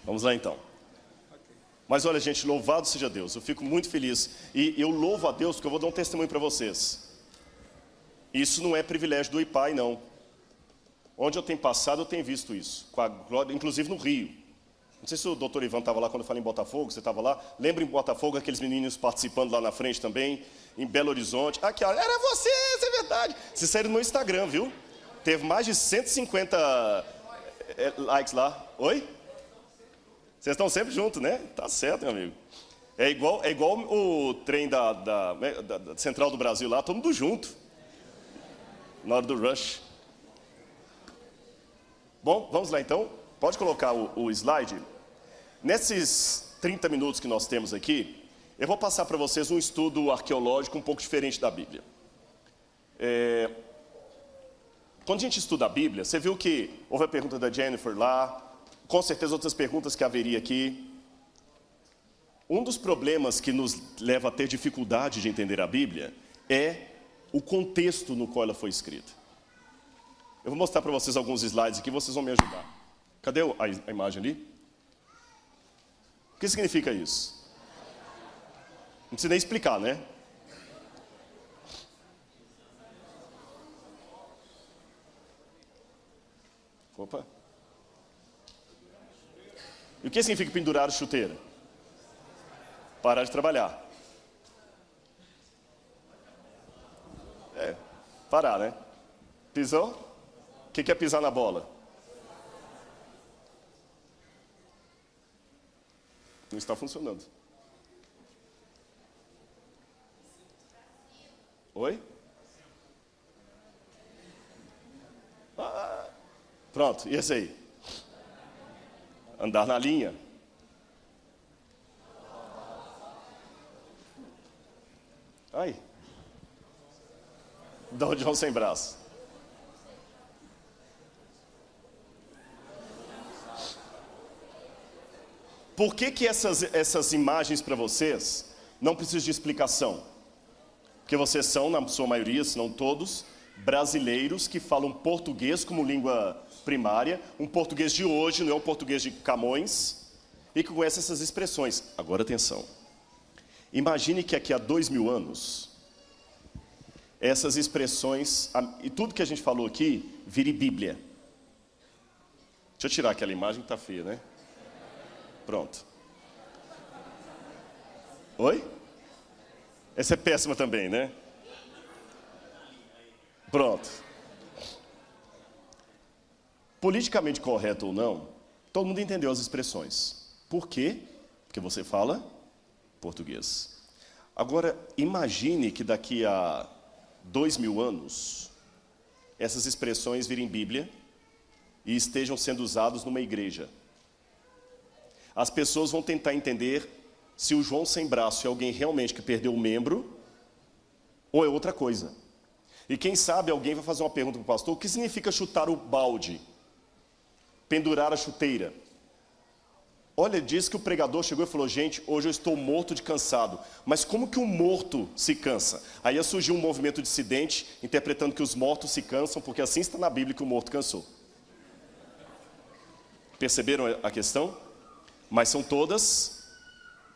Vamos lá então. Mas olha, gente, louvado seja Deus. Eu fico muito feliz. E eu louvo a Deus porque eu vou dar um testemunho para vocês. Isso não é privilégio do IPAI, não. Onde eu tenho passado, eu tenho visto isso. Com a glória, inclusive no Rio. Não sei se o doutor Ivan estava lá quando eu falei em Botafogo, você estava lá. Lembra em Botafogo, aqueles meninos participando lá na frente também. Em Belo Horizonte. Aqui, olha, era você, isso é verdade. Vocês saíram no Instagram, viu? Teve mais de 150 likes lá. Oi? Vocês estão sempre juntos, né? Tá certo, meu amigo. É igual o trem da Central do Brasil lá, todo mundo junto. Na hora do rush. Bom, vamos lá então. Pode colocar o slide. Nesses 30 minutos que nós temos aqui, eu vou passar para vocês um estudo arqueológico um pouco diferente da Bíblia. Quando a gente estuda a Bíblia, você viu que houve a pergunta da Jennifer lá, com certeza outras perguntas que haveria aqui. Um dos problemas que nos leva a ter dificuldade de entender a Bíblia é o contexto no qual ela foi escrita. Eu vou mostrar para vocês alguns slides aqui, vocês vão me ajudar. Cadê a imagem ali? O que significa isso? Não precisa nem explicar, né? Opa. E o que significa pendurar a chuteira? Parar de trabalhar. Parar, né? Pisou? O que é pisar na bola? Não está funcionando. Oi? Pronto, e esse aí? Andar na linha. Ai. Dá o John sem braço. Por que essas imagens para vocês não precisam de explicação? Porque vocês são, na sua maioria, se não todos, brasileiros que falam português como língua primária, um português de hoje, não é um português de Camões, e que conhece essas expressões. Agora atenção, imagine que aqui há 2000 anos, essas expressões, e tudo que a gente falou aqui, vire Bíblia. Deixa eu tirar aquela imagem que está feia, né? Pronto. Oi? Essa é péssima também, né? Pronto. Politicamente correto ou não, todo mundo entendeu as expressões. Por quê? Porque você fala português. Agora, imagine que daqui a 2000 anos, essas expressões virem Bíblia e estejam sendo usadas numa igreja. As pessoas vão tentar entender se o João sem braço é alguém realmente que perdeu um membro ou é outra coisa. E quem sabe alguém vai fazer uma pergunta para o pastor: o que significa chutar o balde? Pendurar a chuteira? Olha, diz que o pregador chegou e falou: gente, hoje eu estou morto de cansado. Mas como que um morto se cansa? Aí surgiu um movimento dissidente interpretando que os mortos se cansam, porque assim está na Bíblia que o morto cansou. Perceberam a questão? Mas são todas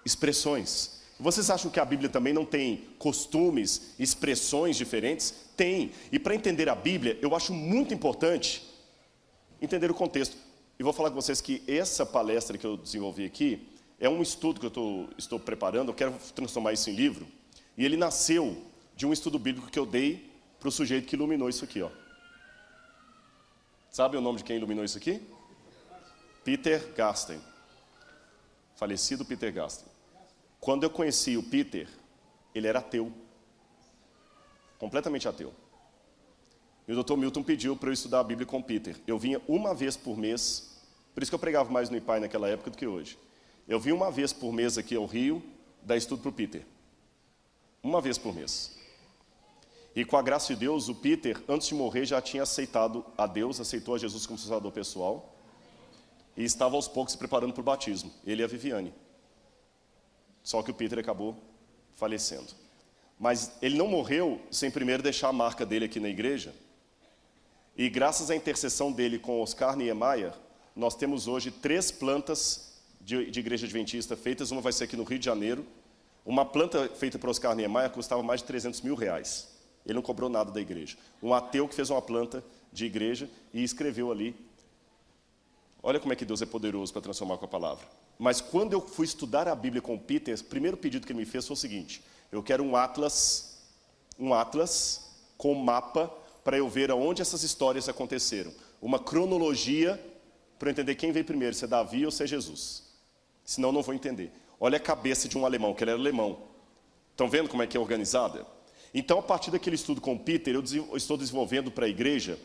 expressões. Vocês acham que a Bíblia também não tem costumes, expressões diferentes? Tem. E para entender a Bíblia, eu acho muito importante entender o contexto. E vou falar com vocês que essa palestra que eu desenvolvi aqui é um estudo que eu estou preparando, eu quero transformar isso em livro. E ele nasceu de um estudo bíblico que eu dei para o sujeito que iluminou isso aqui, ó. Sabe o nome de quem iluminou isso aqui? Peter Garsten. Falecido Peter Garsten. Quando eu conheci o Peter, ele era ateu. Completamente ateu. E o Dr. Milton pediu para eu estudar a Bíblia com o Peter. Eu vinha uma vez por mês, por isso que eu pregava mais no IPAI naquela época do que hoje. Eu vinha uma vez por mês aqui ao Rio, dar estudo para o Peter. Uma vez por mês. E com a graça de Deus, o Peter, antes de morrer, já tinha aceitado a Deus, aceitou a Jesus como salvador pessoal. E estava aos poucos se preparando para o batismo. Ele e a Viviane. Só que o Peter acabou falecendo. Mas ele não morreu sem primeiro deixar a marca dele aqui na igreja. E graças à intercessão dele com Oscar Niemeyer, nós temos hoje 3 plantas de igreja adventista feitas, uma vai ser aqui no Rio de Janeiro. Uma planta feita por Oscar Niemeyer custava mais de 300 mil reais. Ele não cobrou nada da igreja. Um ateu que fez uma planta de igreja e escreveu ali. Olha como é que Deus é poderoso para transformar com a palavra. Mas quando eu fui estudar a Bíblia com o Peter, o primeiro pedido que ele me fez foi o seguinte: eu quero um atlas com mapa para eu ver aonde essas histórias aconteceram. Uma cronologia para eu entender quem veio primeiro, se é Davi ou se é Jesus. Senão eu não vou entender. Olha a cabeça de um alemão, que ele era alemão. Estão vendo como é que é organizada? Então, a partir daquele estudo com o Peter, eu estou desenvolvendo para a igreja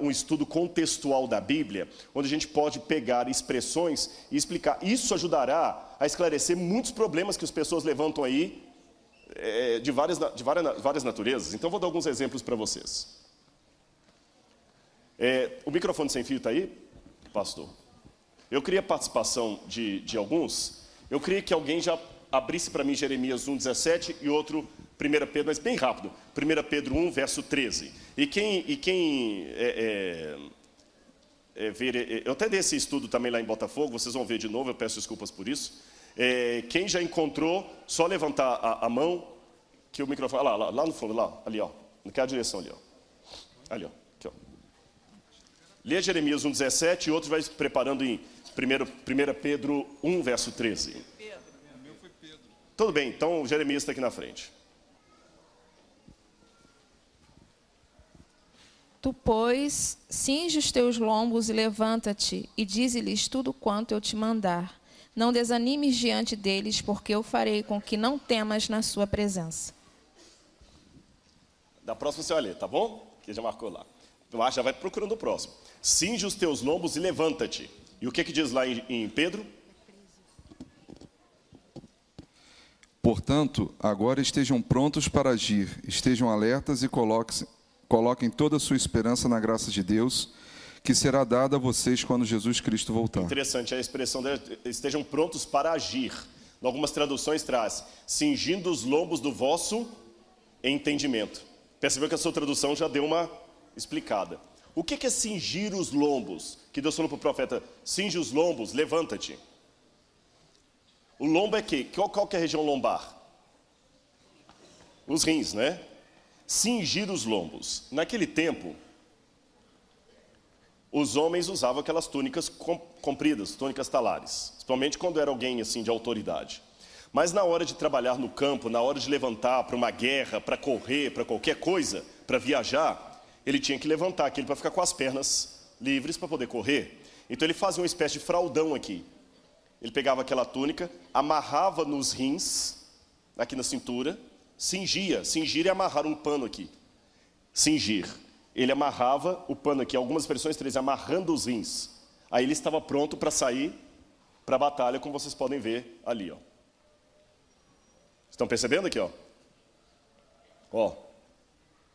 um estudo contextual da Bíblia, onde a gente pode pegar expressões e explicar. Isso ajudará a esclarecer muitos problemas que as pessoas levantam aí, de várias naturezas. Então, vou dar alguns exemplos para vocês. O microfone sem fio está aí, pastor? Eu queria a participação de alguns. Eu queria que alguém já abrisse para mim Jeremias 1,17 e outro 1 Pedro, mas bem rápido. 1 Pedro 1, verso 13. Eu até dei esse estudo também lá em Botafogo, vocês vão ver de novo, eu peço desculpas por isso. Quem já encontrou, só levantar a mão, que o microfone... Lá no fundo, ali, ó. Naquela direção ali, ó. Ali, ó. Aqui, ó. Lê Jeremias 1,17 e outro vai se preparando em 1 Pedro 1, verso 13. Tudo bem, então Jeremias está aqui na frente. Tu, pois, cinge os teus lombos e levanta-te, e dize-lhes tudo quanto eu te mandar. Não desanimes diante deles, porque eu farei com que não temas na sua presença. Da próxima você vai ler, tá bom? Que já marcou lá. Então, já vai procurando o próximo. Cinge os teus lombos e levanta-te. E o que diz lá em Pedro? Portanto, agora estejam prontos para agir, estejam alertas e coloquem toda a sua esperança na graça de Deus, que será dada a vocês quando Jesus Cristo voltar. Interessante a expressão estejam prontos para agir. Em algumas traduções traz, cingindo os lombos do vosso entendimento. Percebeu que a sua tradução já deu uma explicada. O que é cingir os lombos? Que Deus falou para o profeta, cinge os lombos, levanta-te. O lombo é qual que é a região lombar? Os rins, né? Cingir os lombos. Naquele tempo, os homens usavam aquelas túnicas compridas, túnicas talares. Principalmente quando era alguém assim de autoridade. Mas na hora de trabalhar no campo, na hora de levantar para uma guerra, para correr, para qualquer coisa, para viajar, ele tinha que levantar aquilo para ficar com as pernas livres para poder correr. Então ele fazia uma espécie de fraldão aqui. Ele pegava aquela túnica, amarrava nos rins, aqui na cintura, cingia. Cingir é amarrar um pano aqui. Cingir. Ele amarrava o pano aqui, algumas expressões trazem amarrando os rins. Aí ele estava pronto para sair para a batalha, como vocês podem ver ali, ó. Estão percebendo aqui, ó? Ó.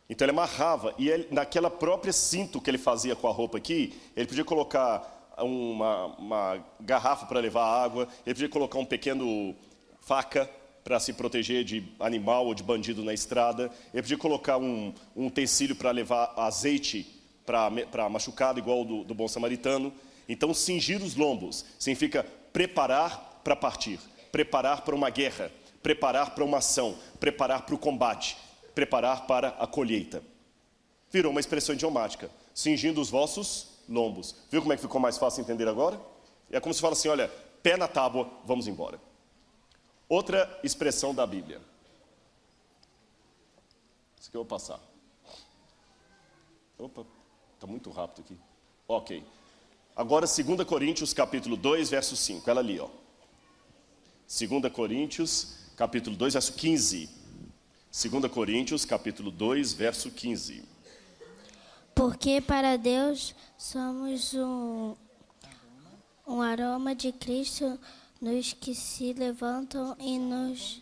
Então ele amarrava, e ele, naquela própria cinto que ele fazia com a roupa aqui, ele podia colocar uma garrafa para levar água, ele podia colocar um pequeno faca para se proteger de animal ou de bandido na estrada, ele podia colocar um utensílio para levar azeite para machucado, igual do bom samaritano. Então cingir os lombos significa preparar para partir, preparar para uma guerra, preparar para uma ação, preparar para o combate, preparar para a colheita. Virou uma expressão idiomática, cingindo os vossos lombos. Viu como é que ficou mais fácil entender agora? É como se fala assim, olha, pé na tábua, vamos embora. Outra expressão da Bíblia. Isso aqui eu vou passar. Opa, está muito rápido aqui. Ok. Agora 2 Coríntios capítulo 2, verso 5. Ela ali, ó. 2 Coríntios capítulo 2, verso 15. 2 Coríntios capítulo 2, verso 15. Porque para Deus somos um aroma de Cristo nos que se levantam e nos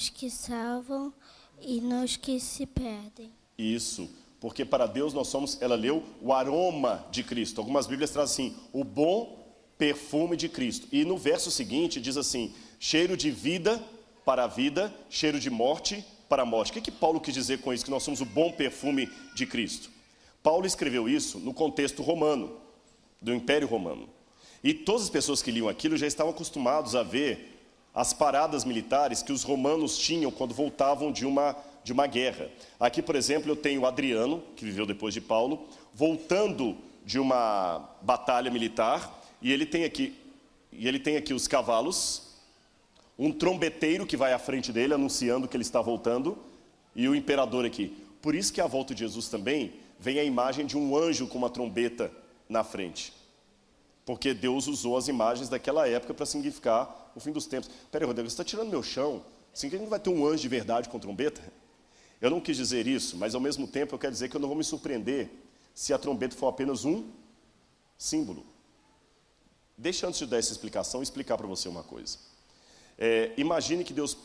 que salvam e nos que se perdem. Isso, porque para Deus nós somos, ela leu, o aroma de Cristo. Algumas Bíblias trazem assim, o bom perfume de Cristo. E no verso seguinte diz assim, cheiro de vida para a vida, cheiro de morte para a morte. O que Paulo quis dizer com isso, que nós somos o bom perfume de Cristo? Paulo escreveu isso no contexto romano, do Império Romano. E todas as pessoas que liam aquilo já estavam acostumados a ver as paradas militares que os romanos tinham quando voltavam de uma guerra. Aqui, por exemplo, eu tenho Adriano, que viveu depois de Paulo, voltando de uma batalha militar, e ele tem aqui os cavalos, um trombeteiro que vai à frente dele, anunciando que ele está voltando, e o imperador aqui. Por isso que à volta de Jesus também vem a imagem de um anjo com uma trombeta na frente. Porque Deus usou as imagens daquela época para significar o fim dos tempos. Peraí, Rodrigo, você está tirando meu chão? Assim que a gente vai ter um anjo de verdade com trombeta? Eu não quis dizer isso, mas ao mesmo tempo eu quero dizer que eu não vou me surpreender se a trombeta for apenas um símbolo. Deixa, antes de dar essa explicação, explicar para você uma coisa. Imagine que Deus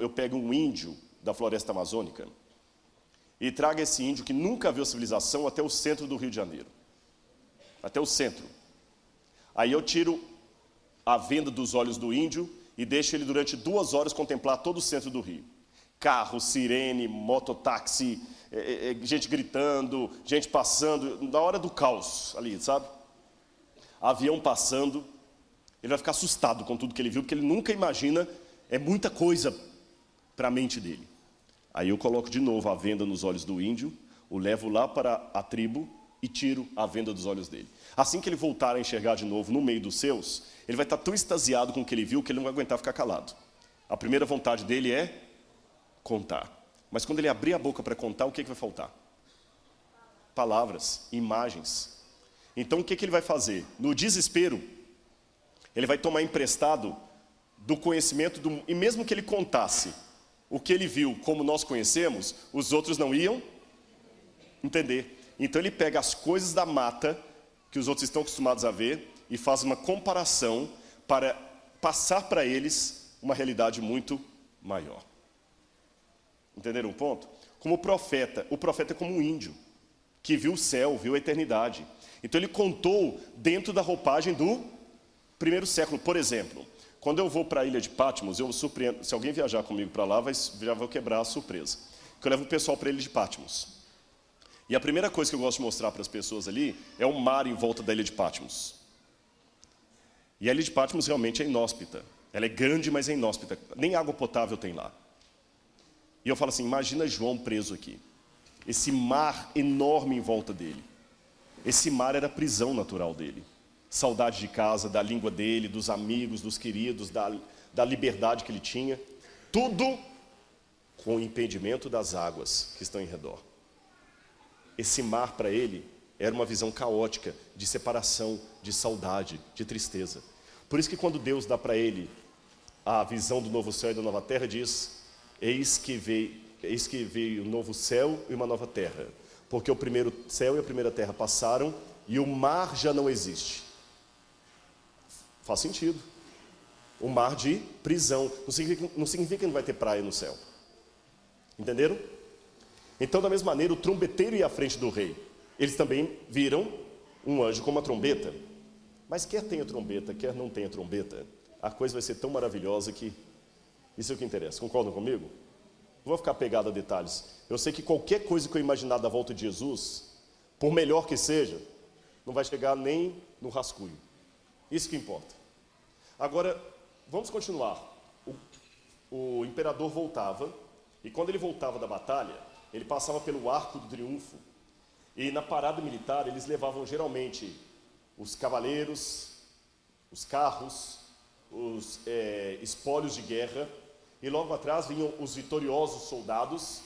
eu pegue um índio da floresta amazônica e traga esse índio que nunca viu civilização até o centro do Rio de Janeiro. Até o centro. Aí eu tiro a venda dos olhos do índio e deixo ele durante 2 horas contemplar todo o centro do Rio. Carro, sirene, mototáxi, gente gritando, gente passando, na hora do caos ali, sabe? Avião passando, ele vai ficar assustado com tudo que ele viu, porque ele nunca imagina, é muita coisa para a mente dele. Aí eu coloco de novo a venda nos olhos do índio, o levo lá para a tribo e tiro a venda dos olhos dele. Assim que ele voltar a enxergar de novo no meio dos seus, ele vai estar tão extasiado com o que ele viu que ele não vai aguentar ficar calado. A primeira vontade dele é contar. Mas quando ele abrir a boca para contar, o que vai faltar? Palavras, imagens. Então o que ele vai fazer? No desespero, ele vai tomar emprestado do conhecimento, e mesmo que ele contasse o que ele viu como nós conhecemos, os outros não iam entender. Então ele pega as coisas da mata, que os outros estão acostumados a ver, e faz uma comparação para passar para eles uma realidade muito maior. Entenderam o ponto? Como o profeta é como um índio, que viu o céu, viu a eternidade. Então ele contou dentro da roupagem do primeiro século. Por exemplo, quando eu vou para a ilha de Patmos, eu surpreendo, se alguém viajar comigo para lá, já vou quebrar a surpresa. Porque eu levo o pessoal para a ilha de Patmos. E a primeira coisa que eu gosto de mostrar para as pessoas ali é o mar em volta da ilha de Patmos. E a ilha de Patmos realmente é inóspita. Ela é grande, mas é inóspita. Nem água potável tem lá. E eu falo assim, imagina João preso aqui. Esse mar enorme em volta dele. Esse mar era a prisão natural dele. Saudade de casa, da língua dele, dos amigos, dos queridos, da liberdade que ele tinha. Tudo com o impedimento das águas que estão em redor. Esse mar para ele era uma visão caótica, de separação, de saudade, de tristeza. Por isso que quando Deus dá para ele a visão do novo céu e da nova terra, diz, eis que veio um novo céu e uma nova terra. Porque o primeiro céu e a primeira terra passaram e o mar já não existe. Faz sentido. O mar de prisão. Não significa que não vai ter praia no céu. Entenderam? Então, da mesma maneira, o trombeteiro ia à frente do rei. Eles também viram um anjo com uma trombeta. Mas quer tenha trombeta, quer não tenha trombeta, a coisa vai ser tão maravilhosa que isso é o que interessa. Concordam comigo? Não vou ficar pegado a detalhes. Eu sei que qualquer coisa que eu imaginar da volta de Jesus, por melhor que seja, não vai chegar nem no rascunho. Isso que importa. Agora, vamos continuar. O imperador voltava, e quando ele voltava da batalha, ele passava pelo Arco do Triunfo, e na parada militar eles levavam geralmente os cavaleiros, os carros, os espólios de guerra, e logo atrás vinham os vitoriosos soldados,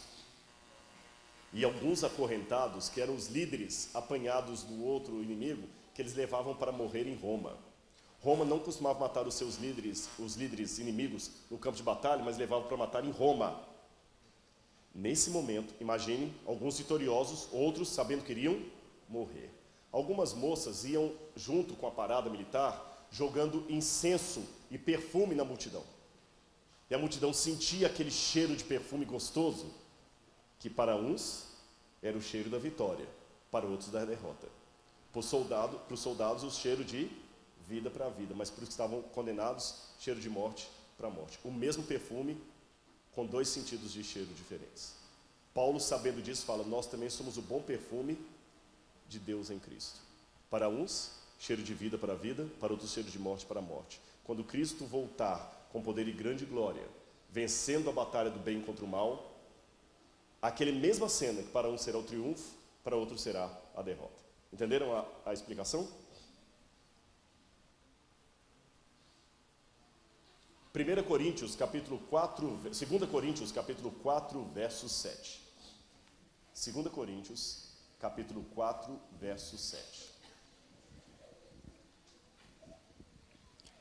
e alguns acorrentados, que eram os líderes apanhados do outro inimigo, que eles levavam para morrer em Roma. Roma não costumava matar os seus líderes, os líderes inimigos, no campo de batalha, mas levavam para matar em Roma. Nesse momento, imagine, alguns vitoriosos, outros sabendo que iriam morrer. Algumas moças iam junto com a parada militar, jogando incenso e perfume na multidão. E a multidão sentia aquele cheiro de perfume gostoso, que para uns era o cheiro da vitória, para outros da derrota. Para os soldados, o cheiro de vida para a vida, mas para os que estavam condenados, cheiro de morte para a morte. O mesmo perfume, com 2 sentidos de cheiro diferentes. Paulo, sabendo disso, fala, nós também somos o bom perfume de Deus em Cristo. Para uns, cheiro de vida para a vida, para outros cheiro de morte para a morte. Quando Cristo voltar com poder e grande glória, vencendo a batalha do bem contra o mal, aquele mesma cena que para um será o triunfo, para outro será a derrota. Entenderam a explicação? 2 Coríntios, capítulo 4, verso 7. 2 Coríntios, capítulo 4, verso 7.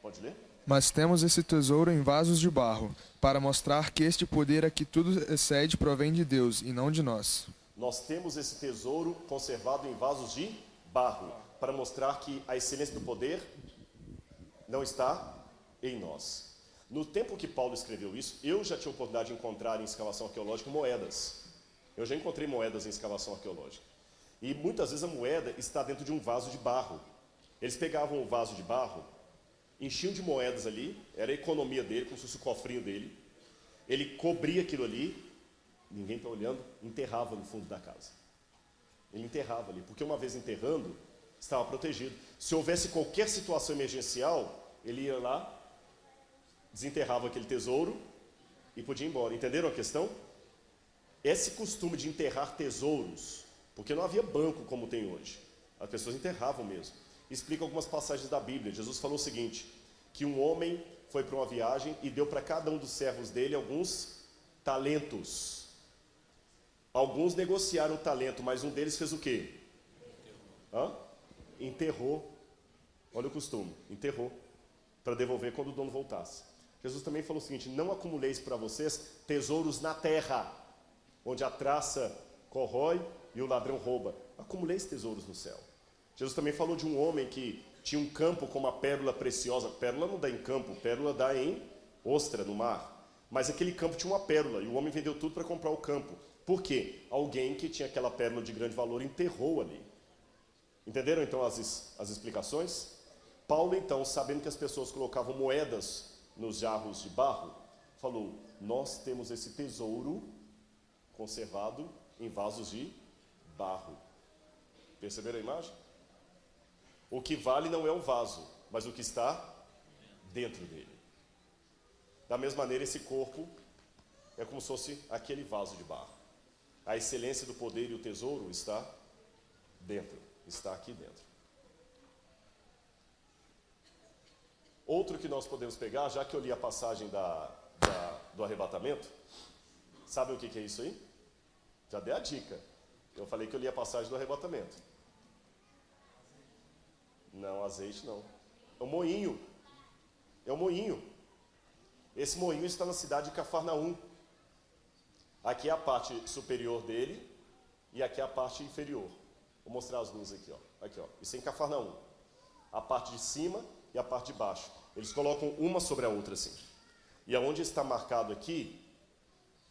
Pode ler? Mas temos esse tesouro em vasos de barro, para mostrar que este poder a que tudo excede provém de Deus, e não de nós. Nós temos esse tesouro conservado em vasos de barro, para mostrar que a excelência do poder não está em nós. No tempo que Paulo escreveu isso, eu já tinha a oportunidade de encontrar em escavação arqueológica moedas. Eu já encontrei moedas em escavação arqueológica. E muitas vezes a moeda está dentro de um vaso de barro. Eles pegavam o vaso de barro, enchiam de moedas ali, era a economia dele, como se fosse o cofrinho dele. Ele cobria aquilo ali, ninguém está olhando, enterrava no fundo da casa. Ele enterrava ali, porque uma vez enterrando, estava protegido. Se houvesse qualquer situação emergencial, ele ia lá, desenterrava aquele tesouro e podia ir embora. Entenderam a questão? Esse costume de enterrar tesouros, porque não havia banco como tem hoje, as pessoas enterravam mesmo. Explica algumas passagens da Bíblia. Jesus falou o seguinte, que um homem foi para uma viagem e deu para cada um dos servos dele alguns talentos. Alguns negociaram o talento, mas um deles fez o quê? Enterrou. Olha o costume, enterrou, para devolver quando o dono voltasse. Jesus também falou o seguinte, não acumuleis para vocês tesouros na terra, onde a traça corrói e o ladrão rouba. Acumuleis tesouros no céu. Jesus também falou de um homem que tinha um campo com uma pérola preciosa. Pérola não dá em campo, pérola dá em ostra, no mar. Mas aquele campo tinha uma pérola e o homem vendeu tudo para comprar o campo. Por quê? Alguém que tinha aquela pérola de grande valor enterrou ali. Entenderam então as explicações? Paulo então, sabendo que as pessoas colocavam moedas nos jarros de barro, falou, nós temos esse tesouro conservado em vasos de barro. Perceberam a imagem? O que vale não é o vaso, mas o que está dentro dele. Da mesma maneira, esse corpo é como se fosse aquele vaso de barro. A excelência do poder e o tesouro está dentro, está aqui dentro. Outro que nós podemos pegar, já que eu li a passagem do arrebatamento, sabe o que é isso aí? Já dei a dica. Eu falei que eu li a passagem do arrebatamento. Não, azeite não. É um moinho. É um moinho. Esse moinho está na cidade de Cafarnaum. Aqui é a parte superior dele e aqui é a parte inferior. Vou mostrar as luzes aqui, ó. Aqui, ó. Isso é em Cafarnaum. A parte de cima e a parte de baixo. Eles colocam uma sobre a outra assim. E aonde está marcado aqui,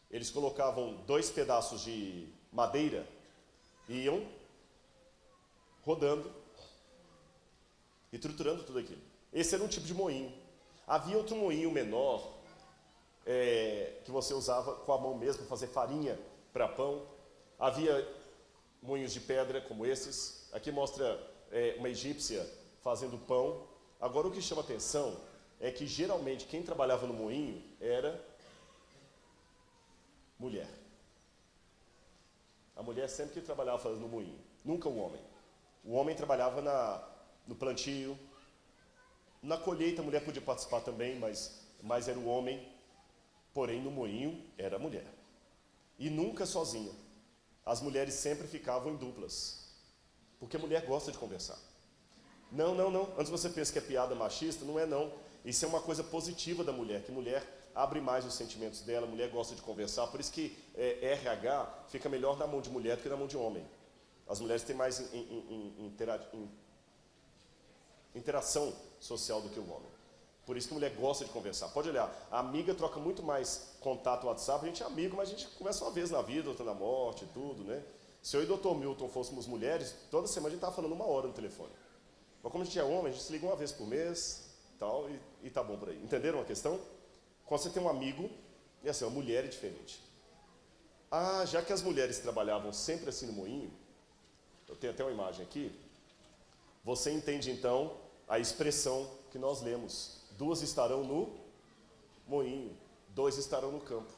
eles colocavam 2 pedaços de madeira e iam rodando e triturando tudo aquilo. Esse era um tipo de moinho. Havia outro moinho menor, que você usava com a mão mesmo, fazer farinha para pão. Havia moinhos de pedra como esses. Aqui mostra uma egípcia fazendo pão. Agora o que chama atenção é que geralmente quem trabalhava no moinho era mulher. A mulher sempre que trabalhava fazendo no moinho, nunca o homem. O homem trabalhava no plantio, na colheita a mulher podia participar também, mas era o homem, porém no moinho era a mulher. E nunca sozinha. As mulheres sempre ficavam em duplas, porque a mulher gosta de conversar. Não. Antes você pensa que é piada machista, não é não. Isso é uma coisa positiva da mulher, que mulher abre mais os sentimentos dela, a mulher gosta de conversar, por isso que RH fica melhor na mão de mulher do que na mão de homem. As mulheres têm mais interação social do que o homem. Por isso que a mulher gosta de conversar. Pode olhar, a amiga troca muito mais contato no WhatsApp, a gente é amigo, mas a gente conversa uma vez na vida, outra na morte, tudo, né? Se eu e o Dr. Milton fôssemos mulheres, toda semana a gente estava falando 1 hora no telefone. Mas como a gente é homem, a gente se liga uma vez por mês, tal, e tá bom por aí. Entenderam a questão? Quando você tem um amigo, e assim, uma mulher é diferente. Ah, já que as mulheres trabalhavam sempre assim no moinho, eu tenho até uma imagem aqui, Você entende então a expressão que nós lemos: 2 estarão no moinho, 2 estarão no campo.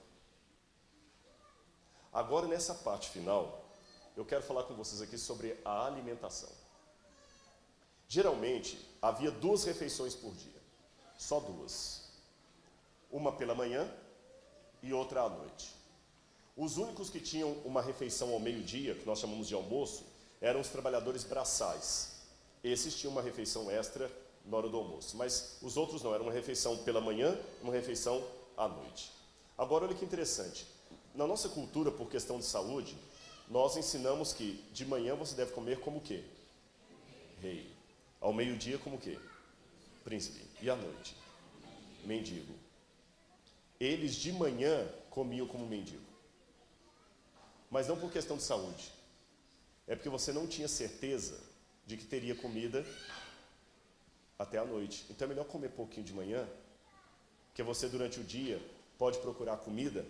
Agora, nessa parte final, eu quero falar com vocês aqui sobre a alimentação. Geralmente, havia 2 refeições por dia, só 2. Uma pela manhã e outra à noite. Os únicos que tinham uma refeição ao meio-dia, que nós chamamos de almoço, eram os trabalhadores braçais. Esses tinham uma refeição extra na hora do almoço, mas os outros não, era uma refeição pela manhã, uma refeição à noite. Agora, olha que interessante. Na nossa cultura, por questão de saúde, nós ensinamos que de manhã você deve comer como o quê? Rei. Ao meio-dia, como o quê? Príncipe. E à noite? Mendigo. Eles de manhã comiam como mendigo. Mas não por questão de saúde. É porque você não tinha certeza de que teria comida até a noite. Então é melhor comer pouquinho de manhã, que você durante o dia pode procurar comida,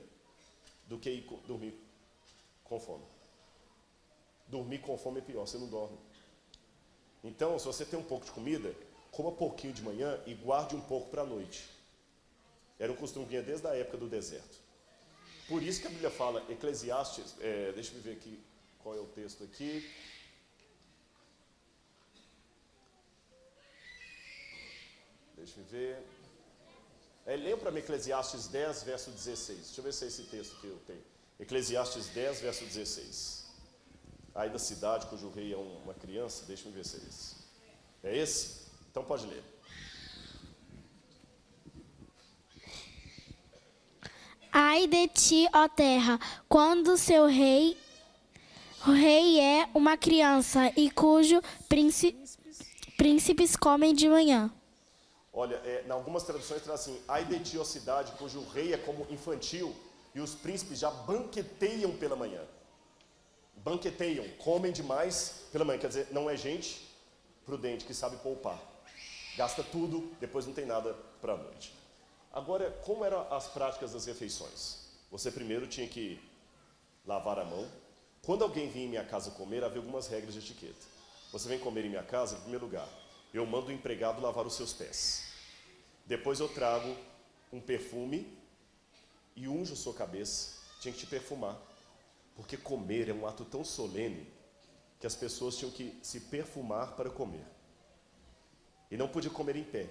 do que ir dormir com fome. Dormir com fome é pior, você não dorme. Então, se você tem um pouco de comida, coma pouquinho de manhã e guarde um pouco para a noite. Era um costume que vinha desde a época do deserto. Por isso que a Bíblia fala, Eclesiastes, deixa eu ver aqui qual é o texto aqui. Deixa eu ver. Leia para mim Eclesiastes 10, verso 16. Deixa eu ver se é esse texto que eu tenho. Eclesiastes 10, verso 16. Aí da cidade cujo rei é uma criança, deixa eu ver se é esse. É esse? Então pode ler. Ai de ti, ó terra, quando seu rei é uma criança e cujo príncipes comem de manhã. Olha, em algumas traduções traz assim: ai de ti, ó cidade, cujo rei é como infantil e os príncipes já banqueteiam pela manhã. Banqueteiam, comem demais pela manhã. Quer dizer, não é gente prudente que sabe poupar. Gasta tudo, depois não tem nada para a noite. Agora, como eram as práticas das refeições? Você primeiro tinha que lavar a mão. Quando alguém vinha em minha casa comer, havia algumas regras de etiqueta. Você vem comer em minha casa, em primeiro lugar, eu mando o empregado lavar os seus pés. Depois eu trago um perfume e unjo a sua cabeça. Tinha que te perfumar. Porque comer é um ato tão solene que as pessoas tinham que se perfumar para comer. E não podia comer em pé.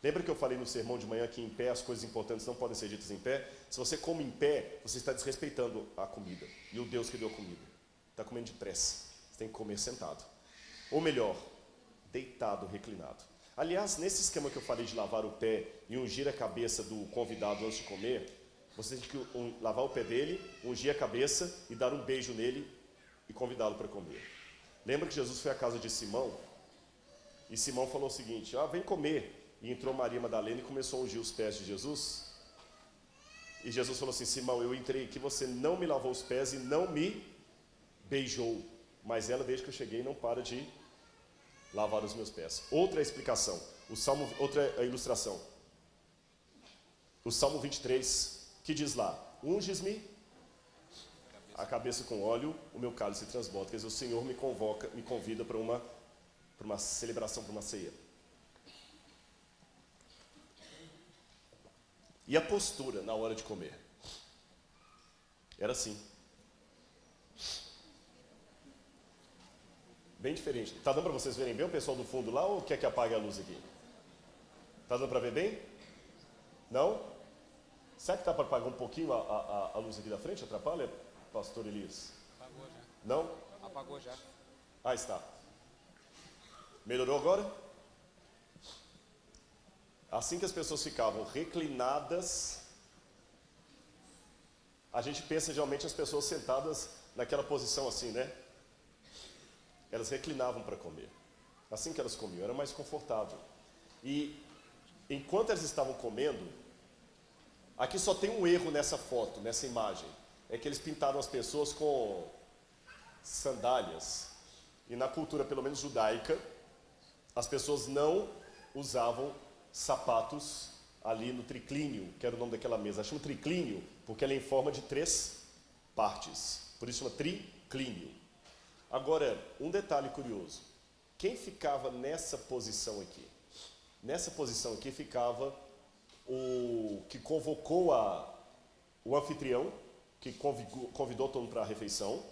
Lembra que eu falei no sermão de manhã que em pé as coisas importantes não podem ser ditas em pé? Se você come em pé, você está desrespeitando a comida e o Deus que deu a comida. Está comendo depressa. Você tem que comer sentado. Ou melhor, deitado, reclinado. Aliás, nesse esquema que eu falei de lavar o pé e ungir a cabeça do convidado antes de comer, você tem que lavar o pé dele, ungir a cabeça e dar um beijo nele e convidá-lo para comer. Lembra que Jesus foi à casa de Simão? E Simão falou o seguinte: vem comer. E entrou Maria Madalena e começou a ungir os pés de Jesus. E Jesus falou assim: Simão, eu entrei aqui, você não me lavou os pés e não me beijou. Mas ela, desde que eu cheguei, não para de lavar os meus pés. Outra explicação, outra ilustração. O Salmo 23, que diz lá: unges-me a cabeça com óleo, o meu cálice transborda. Quer dizer, o Senhor me convida para uma celebração, para uma ceia. E a postura na hora de comer? Era assim. Bem diferente. Está dando para vocês verem bem o pessoal do fundo lá ou quer que apague a luz aqui? Está dando para ver bem? Não? Será que está para apagar um pouquinho a luz aqui da frente? Atrapalha, pastor Elias? Apagou já. Não? Apagou já. Está. Melhorou agora? Assim que as pessoas ficavam reclinadas, a gente pensa geralmente as pessoas sentadas naquela posição assim, né? Elas reclinavam para comer. Assim que elas comiam, era mais confortável. E enquanto elas estavam comendo, aqui só tem um erro nessa foto, nessa imagem. É que eles pintaram as pessoas com sandálias. E na cultura, pelo menos judaica, as pessoas não usavam sapatos ali no triclínio, que era o nome daquela mesa. Chama triclínio porque ela é em forma de 3 partes. Por isso chama triclínio. Agora, um detalhe curioso. quem ficava nessa posição aqui? Nessa posição aqui ficava o que convocou o anfitrião, que convidou todo mundo para a refeição.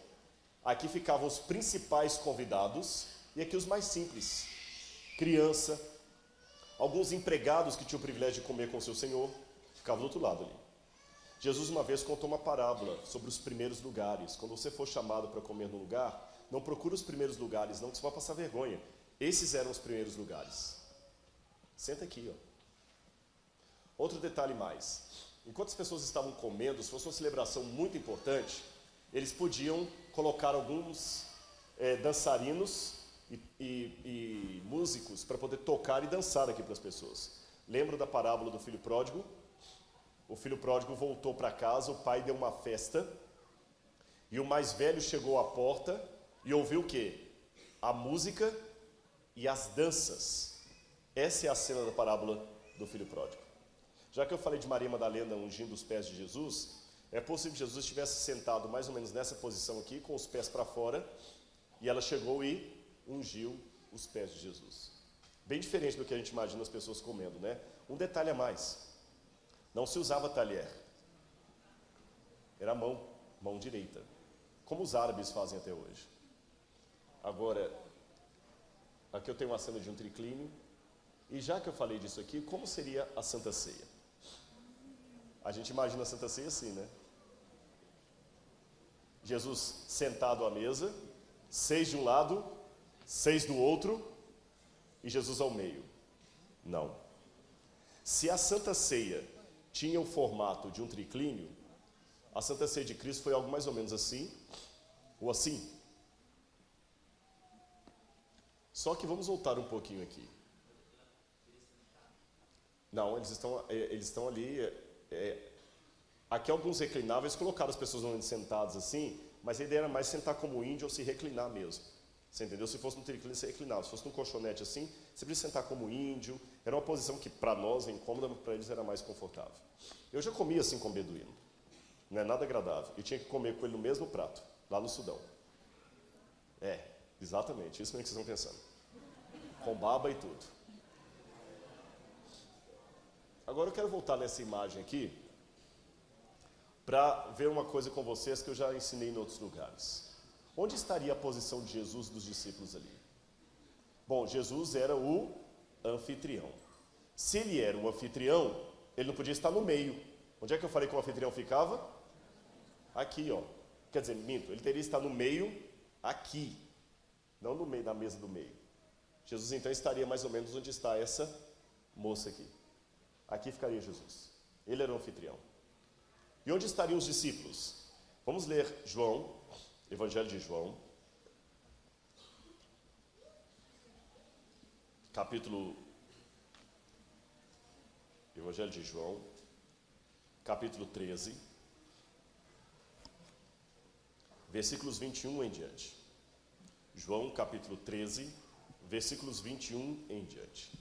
Aqui ficavam os principais convidados e aqui os mais simples. Criança, alguns empregados que tinham o privilégio de comer com o seu senhor, ficavam do outro lado ali. Jesus uma vez contou uma parábola sobre os primeiros lugares. Quando você for chamado para comer num lugar, não procure os primeiros lugares, não, que você vai passar vergonha. Esses eram os primeiros lugares. Senta aqui, ó. Outro detalhe mais. Enquanto as pessoas estavam comendo, se fosse uma celebração muito importante, eles podiam colocar alguns dançarinos e músicos para poder tocar e dançar aqui para as pessoas. Lembra da parábola do filho pródigo? O filho pródigo voltou para casa, o pai deu uma festa, e o mais velho chegou à porta e ouviu o quê? A música e as danças. Essa é a cena da parábola do filho pródigo. Já que eu falei de Maria Madalena ungindo os pés de Jesus, é possível que Jesus estivesse sentado mais ou menos nessa posição aqui, com os pés para fora, e ela chegou e ungiu os pés de Jesus. Bem diferente do que a gente imagina as pessoas comendo, né? Um detalhe a mais. Não se usava talher. Era mão direita. Como os árabes fazem até hoje. Agora, aqui eu tenho uma cena de um triclínio. E já que eu falei disso aqui, como seria a Santa Ceia? A gente imagina a Santa Ceia assim, né? Jesus sentado à mesa, 6 de um lado, 6 do outro, e Jesus ao meio. Não. Se a Santa Ceia tinha o formato de um triclínio, a Santa Ceia de Cristo foi algo mais ou menos assim, ou assim. Só que vamos voltar um pouquinho aqui. Não, eles estão ali. Aqui alguns reclináveis colocaram as pessoas normalmente sentadas assim, mas a ideia era mais sentar como índio ou se reclinar mesmo. Você entendeu? Se fosse no triclínio, você reclinava. Se fosse num colchonete assim, você podia sentar como índio. Era uma posição que para nós é incômoda, mas para eles era mais confortável. Eu já comia assim com beduíno. Não é nada agradável. E tinha que comer com ele no mesmo prato, lá no Sudão. Exatamente, isso mesmo que vocês estão pensando. Com baba e tudo. Agora eu quero voltar nessa imagem aqui para ver uma coisa com vocês que eu já ensinei em outros lugares. Onde estaria a posição de Jesus e dos discípulos ali? Bom, Jesus era o anfitrião. Se ele era o anfitrião, ele não podia estar no meio. Onde é que eu falei que o anfitrião ficava? Aqui, ó. Quer dizer, minto, ele teria que estar no meio aqui, não no meio da mesa do meio. Jesus então estaria mais ou menos onde está essa moça aqui. Aqui ficaria Jesus. Ele era o anfitrião. E onde estariam os discípulos? Vamos ler João, Evangelho de João, Evangelho de João, capítulo 13, versículos 21 em diante. João, capítulo 13, versículos 21 em diante.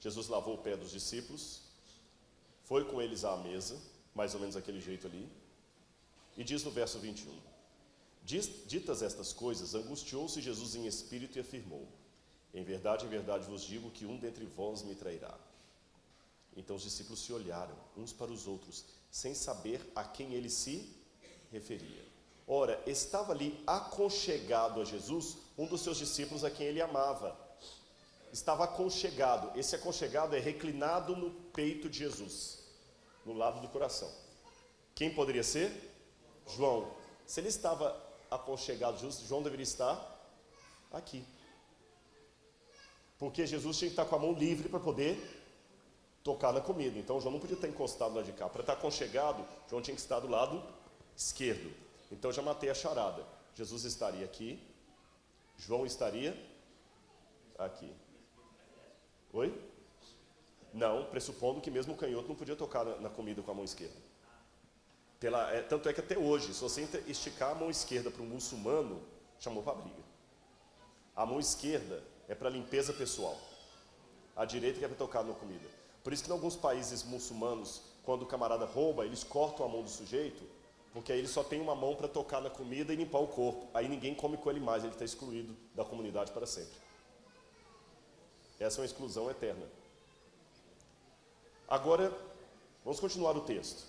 Jesus lavou o pé dos discípulos, foi com eles à mesa, mais ou menos daquele jeito ali, e diz no verso 21, ditas estas coisas, angustiou-se Jesus em espírito e afirmou, em verdade vos digo que um dentre vós me trairá. Então os discípulos se olharam uns para os outros, sem saber a quem ele se referia. Ora, estava ali aconchegado a Jesus um dos seus discípulos a quem ele amava. Estava aconchegado. Esse aconchegado é reclinado no peito de Jesus, no lado do coração. Quem poderia ser? João. Se ele estava aconchegado a Jesus, João deveria estar aqui. Porque Jesus tinha que estar com a mão livre para poder tocar na comida. Então João não podia estar encostado lá de cá. Para estar aconchegado, João tinha que estar do lado esquerdo. Então já matei a charada. Jesus estaria aqui, João estaria aqui. Oi? Não, pressupondo que mesmo o canhoto não podia tocar na comida com a mão esquerda. Tanto é que até hoje, se você esticar a mão esquerda para um muçulmano, chamou para briga. A mão esquerda é para limpeza pessoal. A direita que é para tocar na comida. Por isso que em alguns países muçulmanos, quando o camarada rouba, eles cortam a mão do sujeito, Porque aí ele só tem uma mão para tocar na comida e limpar o corpo. Aí ninguém come com ele mais, ele está excluído da comunidade para sempre. Essa é uma exclusão eterna. Agora, vamos continuar o texto.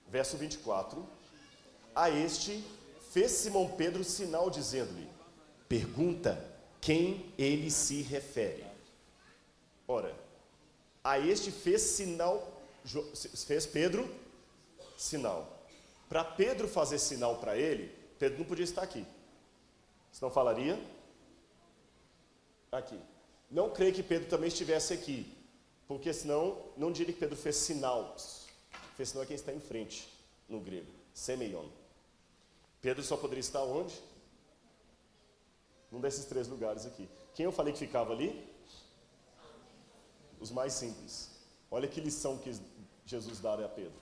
Verso 24. A este fez Simão Pedro sinal dizendo-lhe: pergunta quem ele se refere. Ora, a este fez sinal, fez Pedro sinal. Para Pedro fazer sinal para ele, Pedro não podia estar aqui. Senão falaria aqui. Não creio que Pedro também estivesse aqui, porque senão não diria que Pedro fez sinal. Fez sinal é quem está em frente, no grego, semeion. Pedro só poderia estar onde? Num desses 3 lugares aqui. Quem eu falei que ficava ali? Os mais simples. Olha que lição que Jesus dá a Pedro.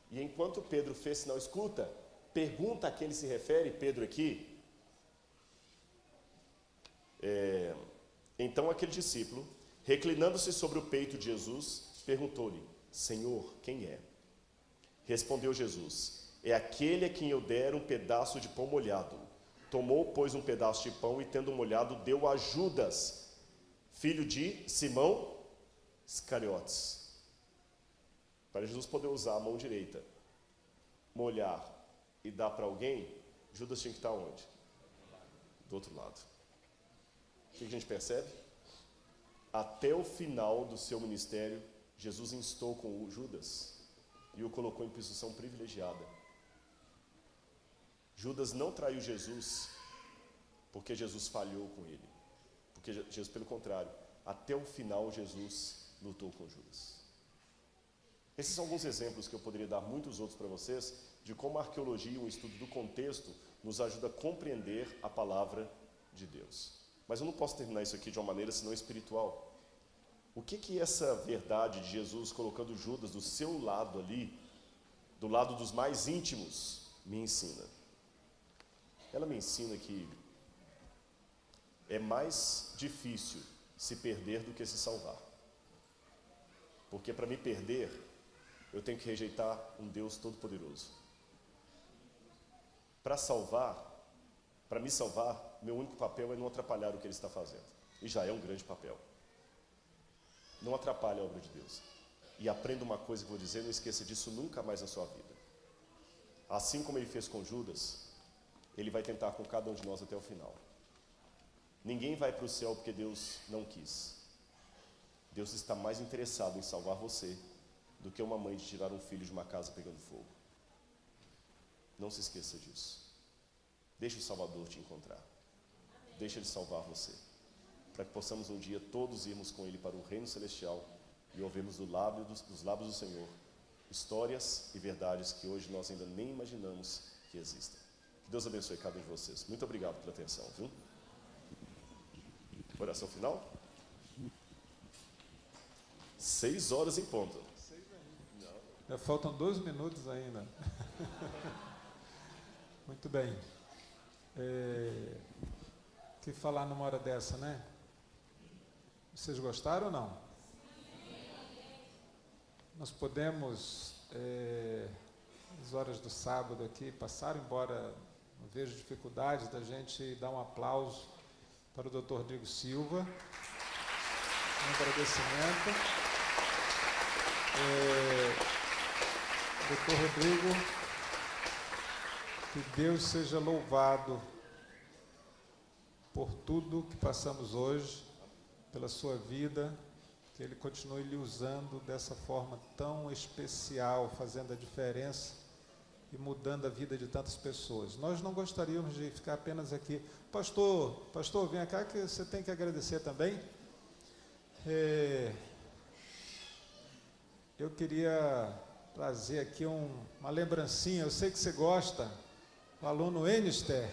E enquanto Pedro fez sinal, escuta, pergunta a quem ele se refere, Pedro aqui. Então aquele discípulo, reclinando-se sobre o peito de Jesus, perguntou-lhe: Senhor, quem é? Respondeu Jesus: é aquele a quem eu der um pedaço de pão molhado. Tomou, pois, um pedaço de pão e, tendo molhado, deu a Judas, filho de Simão Iscariotes. Para Jesus poder usar a mão direita, molhar e dar para alguém, Judas tinha que estar onde? Do outro lado. O que a gente percebe? Até o final do seu ministério, Jesus instou com o Judas e o colocou em posição privilegiada. Judas não traiu Jesus porque Jesus falhou com ele. Porque Jesus, pelo contrário, até o final Jesus lutou com Judas. Esses são alguns exemplos que eu poderia dar muitos outros para vocês de como a arqueologia, um estudo do contexto, nos ajuda a compreender a palavra de Deus. Mas eu não posso terminar isso aqui de uma maneira senão espiritual. O que essa verdade de Jesus colocando Judas do seu lado ali, do lado dos mais íntimos, me ensina? Ela me ensina que é mais difícil se perder do que se salvar. Porque para me perder, eu tenho que rejeitar um Deus todo-poderoso. Para me salvar, meu único papel é não atrapalhar o que Ele está fazendo. E já é um grande papel. Não atrapalhe a obra de Deus. E aprenda uma coisa que eu vou dizer, não esqueça disso nunca mais na sua vida. Assim como Ele fez com Judas, Ele vai tentar com cada um de nós até o final. Ninguém vai para o céu porque Deus não quis. Deus está mais interessado em salvar você do que uma mãe de tirar um filho de uma casa pegando fogo. Não se esqueça disso. Deixe o Salvador te encontrar. Deixe Ele salvar você. Para que possamos um dia todos irmos com Ele para o reino celestial e ouvirmos dos lábios do Senhor histórias e verdades que hoje nós ainda nem imaginamos que existem. Que Deus abençoe cada um de vocês. Muito obrigado pela atenção, viu? Oração final? 6 horas em ponto. Já faltam 2 minutos ainda. Muito bem. Que falar numa hora dessa, né? Vocês gostaram ou não? Nós podemos, as horas do sábado aqui, passar, embora não vejo dificuldade da gente dar um aplauso para o Dr. Rodrigo Silva. Um agradecimento. Dr. Rodrigo, que Deus seja louvado por tudo que passamos hoje, pela sua vida, que Ele continue lhe usando dessa forma tão especial, fazendo a diferença e mudando a vida de tantas pessoas. Nós não gostaríamos de ficar apenas aqui. Pastor, vem cá que você tem que agradecer também. Eu queria trazer aqui uma lembrancinha, eu sei que você gosta, o aluno Enister.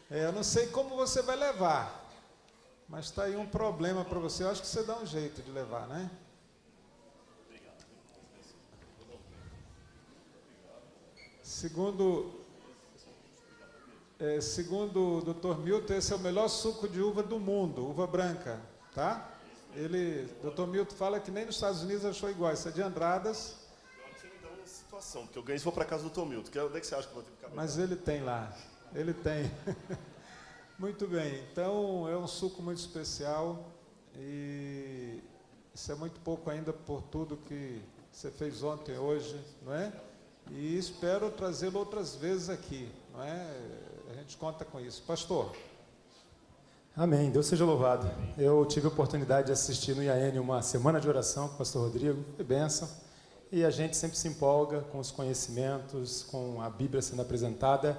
Eu não sei como você vai levar, mas está aí um problema para você, eu acho que você dá um jeito de levar, né? Segundo o Dr. Milton, esse é o melhor suco de uva do mundo, uva branca, tá? Dr. Milton fala que nem nos Estados Unidos achou igual, isso é de Andradas, situação, porque eu ganhei se for para casa do Tom Milton. Onde é que você acha que eu vou ter que ficar? Mas ele tem lá, ele tem. Muito bem, então é um suco muito especial e isso é muito pouco ainda por tudo que você fez ontem, hoje, não é? E espero trazê-lo outras vezes aqui, não é? A gente conta com isso. Pastor. Amém, Deus seja louvado. Eu tive a oportunidade de assistir no IAN uma semana de oração com o pastor Rodrigo, foi bênção. E a gente sempre se empolga com os conhecimentos, com a Bíblia sendo apresentada.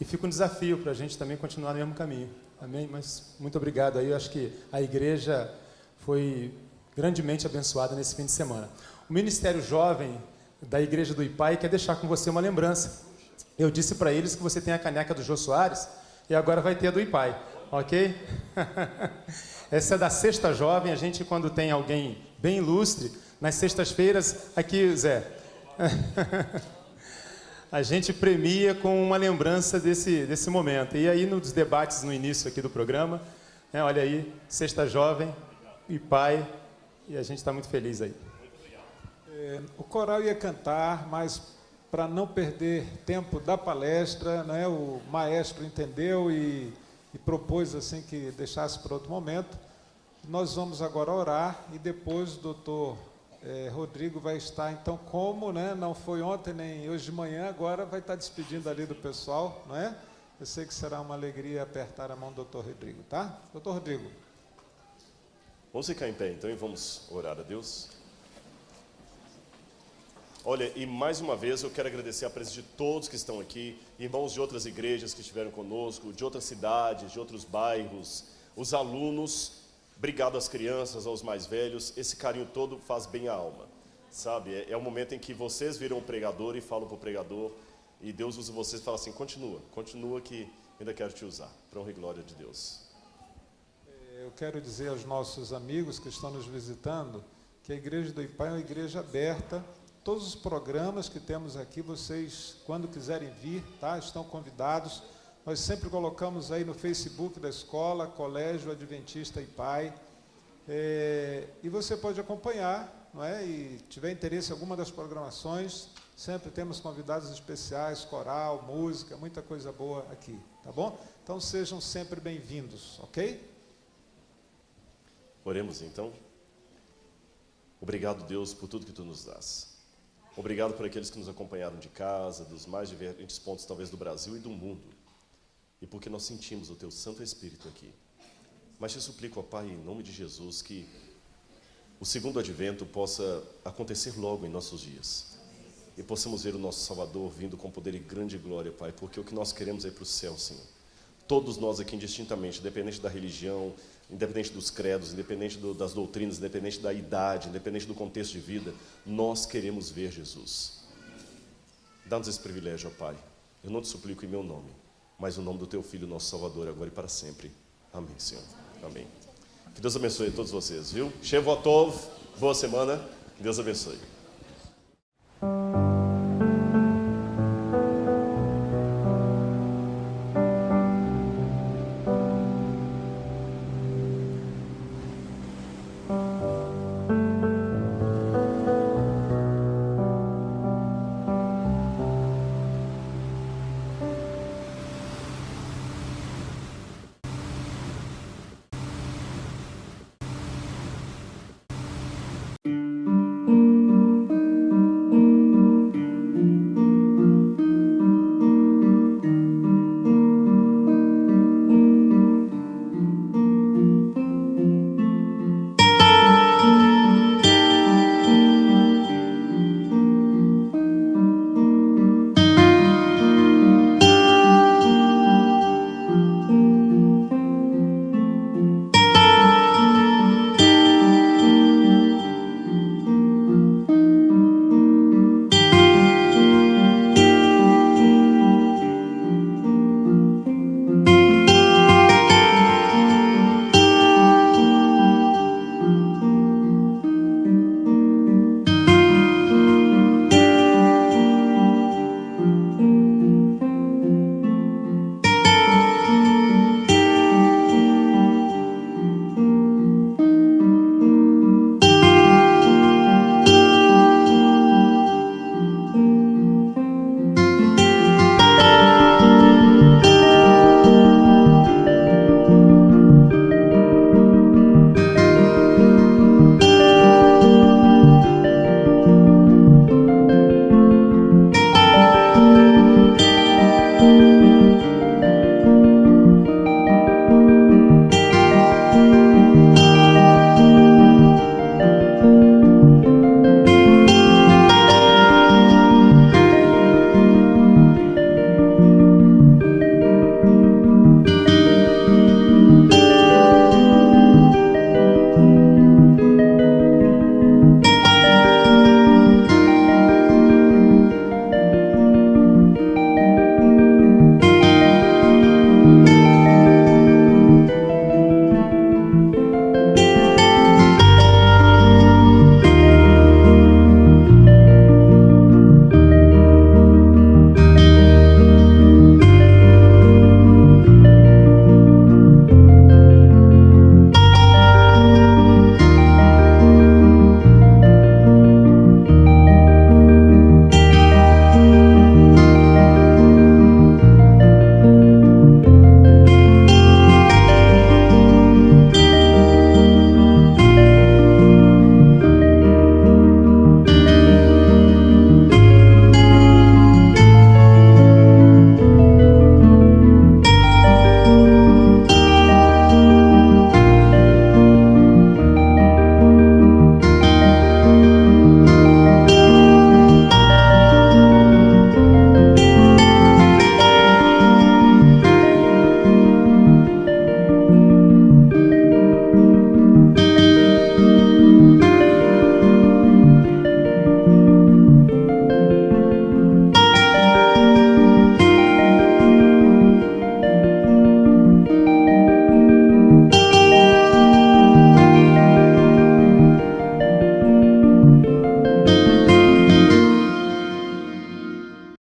E fica um desafio para a gente também continuar no mesmo caminho. Amém? Mas muito obrigado aí. Eu acho que a igreja foi grandemente abençoada nesse fim de semana. O Ministério Jovem da Igreja do IPAI quer deixar com você uma lembrança. Eu disse para eles que você tem a caneca do Jô Soares e agora vai ter a do IPAI. Ok? Essa é da Sexta Jovem. A gente, quando tem alguém bem ilustre, nas sextas-feiras, aqui, Zé, a gente premia com uma lembrança desse momento. E aí, nos debates no início aqui do programa, olha aí, Sexta Jovem e Pai, e a gente está muito feliz aí. O coral ia cantar, mas para não perder tempo da palestra, né, o maestro entendeu e propôs assim que deixasse para outro momento. Nós vamos agora orar e depois o doutor Rodrigo vai estar, então, como, né, não foi ontem nem hoje de manhã, agora vai estar despedindo ali do pessoal, não é? Eu sei que será uma alegria apertar a mão do doutor Rodrigo, tá? Doutor Rodrigo. Vamos ficar em pé, então, e vamos orar a Deus. Olha, e mais uma vez eu quero agradecer a presença de todos que estão aqui, irmãos de outras igrejas que estiveram conosco, de outras cidades, de outros bairros, os alunos. Obrigado às crianças, aos mais velhos, esse carinho todo faz bem à alma, sabe? É o momento em que vocês viram o pregador e falam para o pregador, e Deus usa vocês e fala assim, continua que ainda quero te usar, para honra e glória de Deus. Eu quero dizer aos nossos amigos que estão nos visitando, que a Igreja do IPAI é uma igreja aberta, todos os programas que temos aqui, vocês, quando quiserem vir, tá? Estão convidados. Nós sempre colocamos aí no Facebook da escola, Colégio Adventista IPAI, e você pode acompanhar, não é? E tiver interesse em alguma das programações, sempre temos convidados especiais, coral, música, muita coisa boa aqui, tá bom? Então sejam sempre bem-vindos, ok? Oremos então. Obrigado, Deus, por tudo que Tu nos dás. Obrigado por aqueles que nos acompanharam de casa, dos mais diferentes pontos, talvez, do Brasil e do mundo. E porque nós sentimos o Teu Santo Espírito aqui. Mas te suplico, ó Pai, em nome de Jesus, que o segundo advento possa acontecer logo em nossos dias. E possamos ver o nosso Salvador vindo com poder e grande glória, Pai, porque o que nós queremos é ir para o céu, Senhor. Todos nós aqui, indistintamente, independente da religião, independente dos credos, independente das doutrinas, independente da idade, independente do contexto de vida, nós queremos ver Jesus. Dá-nos esse privilégio, ó Pai. Eu não te suplico em meu nome, mas no nome do Teu Filho, nosso Salvador, agora e para sempre. Amém, Senhor. Amém. Que Deus abençoe a todos vocês, viu? Shavuot Tov, boa semana. Que Deus abençoe.